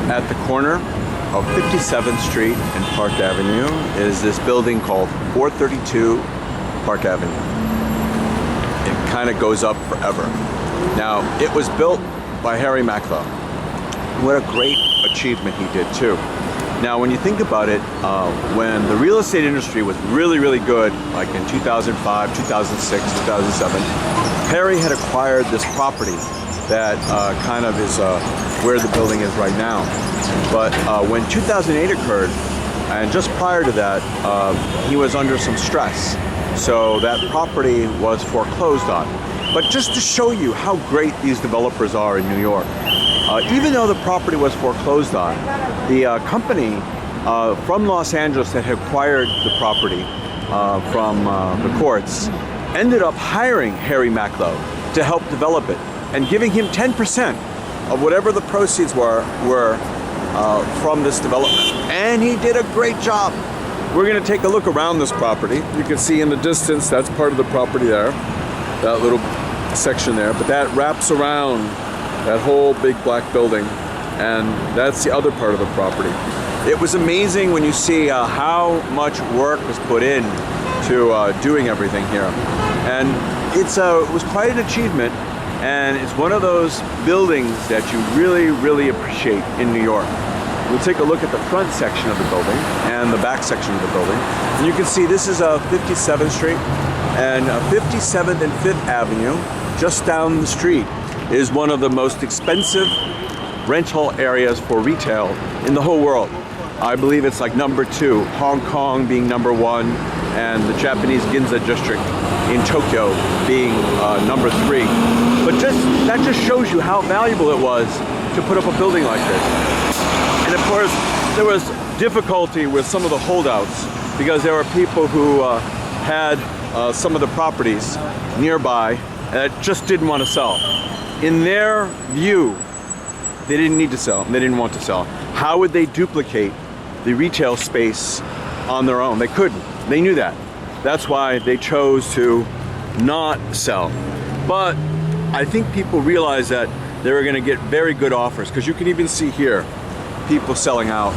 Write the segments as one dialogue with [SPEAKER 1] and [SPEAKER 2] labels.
[SPEAKER 1] At the corner of 57th Street and Park Avenue is this building called 432 Park Avenue. It kind of goes up forever. Now, it was built by Harry Macklowe. What a great achievement he did too. Now, when you think about it, when the real estate industry was really, really good, like in 2005, 2006, 2007, Harry had acquired this property that kind of is where the building is right now. But when 2008 occurred, and just prior to that, he was under some stress. So that property was foreclosed on. But just to show you how great these developers are in New York, even though the property was foreclosed on, the company from Los Angeles that had acquired the property from the courts ended up hiring Harry Macklowe to help develop it and giving him 10% of whatever the proceeds were from this development. And he did a great job. We're going to take a look around this property. You can see in the distance, that's part of the property there, that little section there, but that wraps around that whole big black building, and that's the other part of the property. It was amazing when you see how much work was put in to doing everything here. And it was quite an achievement, and it's one of those buildings that you really, really appreciate in New York. We'll take a look at the front section of the building and the back section of the building. And you can see this is 57th Street, and 57th and 5th Avenue, just down the street, is one of the most expensive rental areas for retail in the whole world. I believe it's like number 2, Hong Kong being number 1, and the Japanese Ginza district in Tokyo being number 3. But that just shows you how valuable it was to put up a building like this. And of course, there was difficulty with some of the holdouts because there were people who had some of the properties nearby that just didn't want to sell. In their view, they didn't need to sell, they didn't want to sell. How would they duplicate the retail space on their own? They couldn't, they knew that. That's why they chose to not sell. But I think people realized that they were gonna get very good offers, because you can even see here, people selling out.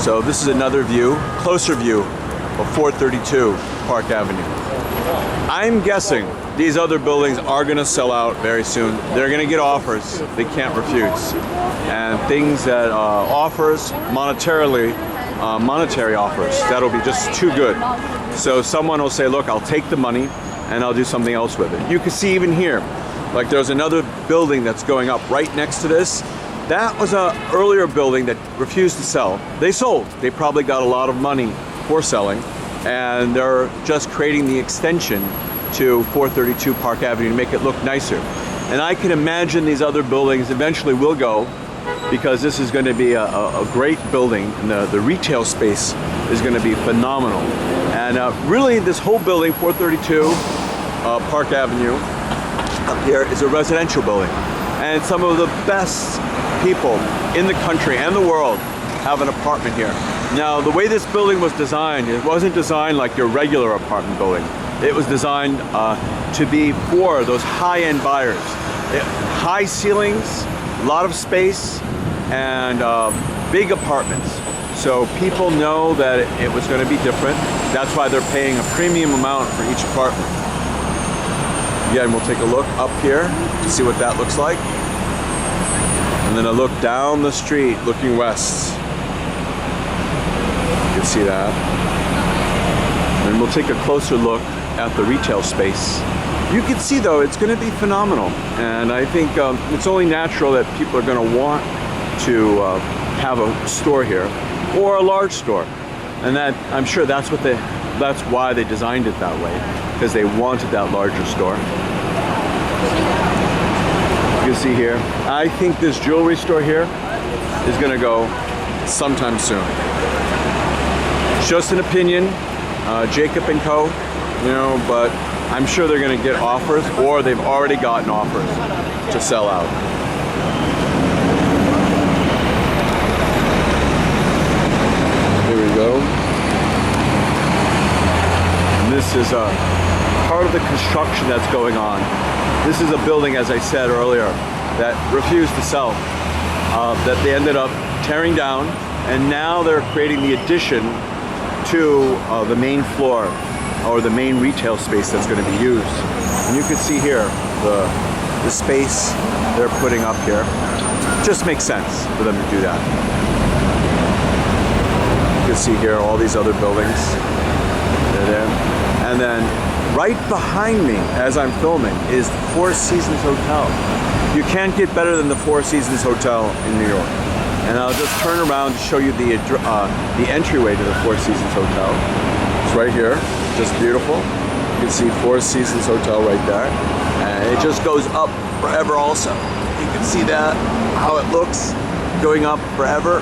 [SPEAKER 1] So this is another view, closer view of 432 Park Avenue. I'm guessing these other buildings are gonna sell out very soon. They're gonna get offers they can't refuse. And things that offers monetarily, monetary offers, that'll be just too good. So someone will say, look, I'll take the money and I'll do something else with it. You can see even here, like there's another building that's going up right next to this. That was an earlier building that refused to sell. They sold. They probably got a lot of money for selling, and they're just creating the extension to 432 Park Avenue to make it look nicer. And I can imagine these other buildings eventually will go, because this is going to be a great building, and the retail space is going to be phenomenal. And really this whole building, 432 Park Avenue, up here is a residential building. And some of the best people in the country and the world have an apartment here. Now, the way this building was designed, it wasn't designed like your regular apartment building. It was designed to be for those high-end buyers. High ceilings, a lot of space, and big apartments. So people know that it was going to be different. That's why they're paying a premium amount for each apartment. Again, we'll take a look up here to see what that looks like. And then a look down the street looking west. You can see that. And we'll take a closer look at the retail space. You can see though, it's going to be phenomenal. And I think it's only natural that people are going to want to have a store here, or a large store. And that, I'm sure that's why they designed it that way, because they wanted that larger store. You can see here, I think this jewelry store here is gonna go sometime soon. It's just an opinion, Jacob & Co., you know, but I'm sure they're gonna get offers, or they've already gotten offers to sell out. Here we go. And this is part of the construction that's going on. This is a building, as I said earlier, that refused to sell. that they ended up tearing down, and now they're creating the addition to the main floor, or the main retail space that's going to be used. And you can see here the space they're putting up here. It just makes sense for them to do that. You can see here all these other buildings. They're there. And then right behind me, as I'm filming, is the Four Seasons Hotel. You can't get better than the Four Seasons Hotel in New York. And I'll just turn around to show you the entryway to the Four Seasons Hotel. It's right here, just beautiful. You can see Four Seasons Hotel right there. And it just goes up forever also. You can see that, how it looks, going up forever.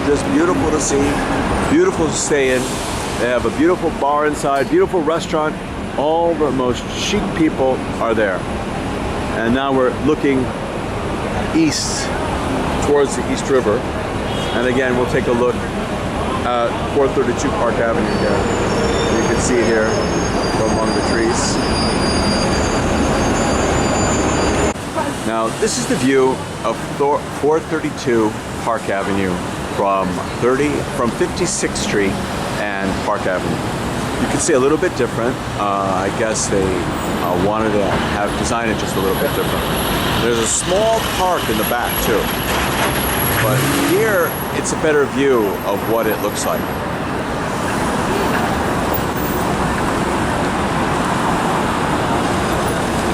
[SPEAKER 1] Just beautiful to see, beautiful to stay in. They have a beautiful bar inside, beautiful restaurant. All the most chic people are there. And now we're looking east towards the East River. And again, we'll take a look at 432 Park Avenue here. You can see it here from among the trees. Now, this is the view of 432 Park Avenue from 56th Street and Park Avenue. You can see a little bit different. I guess they wanted to have designed it just a little bit different. There's a small park in the back too. But here, it's a better view of what it looks like.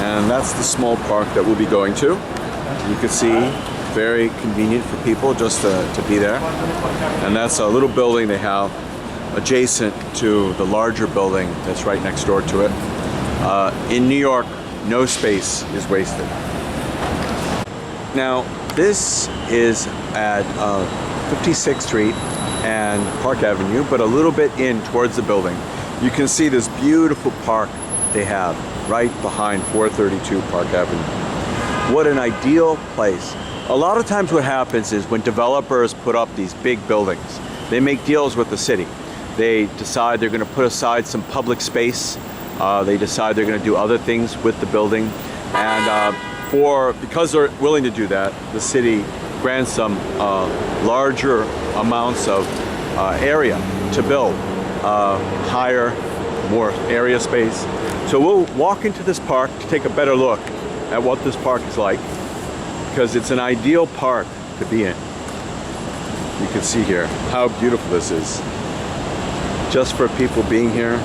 [SPEAKER 1] And that's the small park that we'll be going to. You can see, very convenient for people just to be there. And that's a little building they have adjacent to the larger building that's right next door to it. In New York, no space is wasted. Now, this is at 56th Street and Park Avenue, but a little bit in towards the building. You can see this beautiful park they have right behind 432 Park Avenue. What an ideal place. A lot of times what happens is when developers put up these big buildings, they make deals with the city. They decide they're going to put aside some public space. They decide they're going to do other things with the building. And because they're willing to do that, the city grants them larger amounts of area to build, higher, more area space. So we'll walk into this park to take a better look at what this park is like, because it's an ideal park to be in. You can see here how beautiful this is. Just for people being here.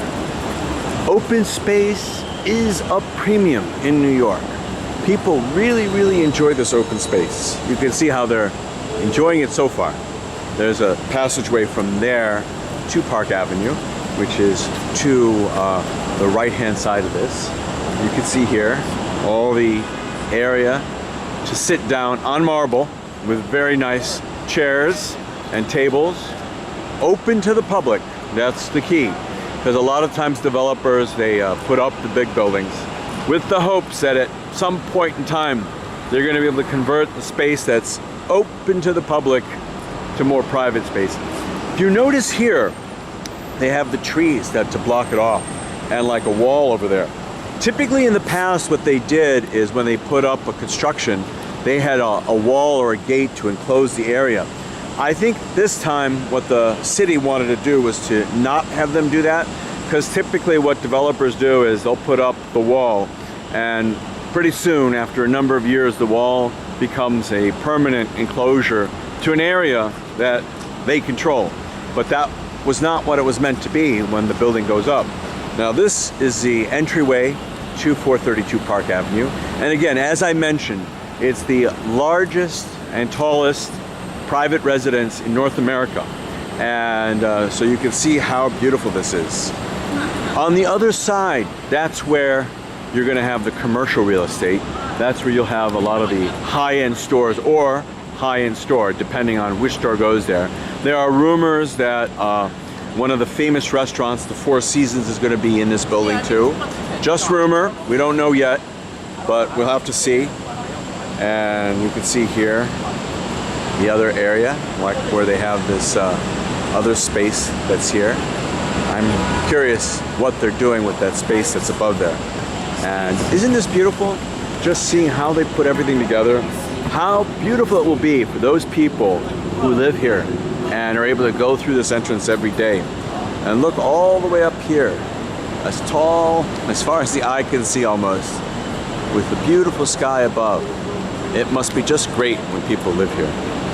[SPEAKER 1] Open space is a premium in New York. People really, really enjoy this open space. You can see how they're enjoying it so far. There's a passageway from there to Park Avenue, which is to the right-hand side of this. You can see here all the area to sit down on marble with very nice chairs and tables, open to the public. That's the key, because a lot of times developers, they put up the big buildings with the hopes that at some point in time they're going to be able to convert the space that's open to the public to more private space. If you notice here, they have the trees to block it off, and like a wall over there. Typically in the past, what they did is when they put up a construction, they had a wall or a gate to enclose the area. I think this time what the city wanted to do was to not have them do that, because typically what developers do is they'll put up the wall, and pretty soon, after a number of years, the wall becomes a permanent enclosure to an area that they control. But that was not what it was meant to be when the building goes up. Now this is the entryway to 432 Park Avenue. And again, as I mentioned, it's the largest and tallest private residence in North America. And so you can see how beautiful this is. On the other side, that's where you're gonna have the commercial real estate. That's where you'll have a lot of the high-end stores, or high-end store, depending on which store goes there. There are rumors that one of the famous restaurants, the Four Seasons, is gonna be in this building too. Just rumor, we don't know yet, but we'll have to see. And you can see here the other area, like where they have this other space that's here. I'm curious what they're doing with that space that's above there. And isn't this beautiful? Just seeing how they put everything together, how beautiful it will be for those people who live here and are able to go through this entrance every day and look all the way up here, as tall, as far as the eye can see almost, with the beautiful sky above. It must be just great when people live here.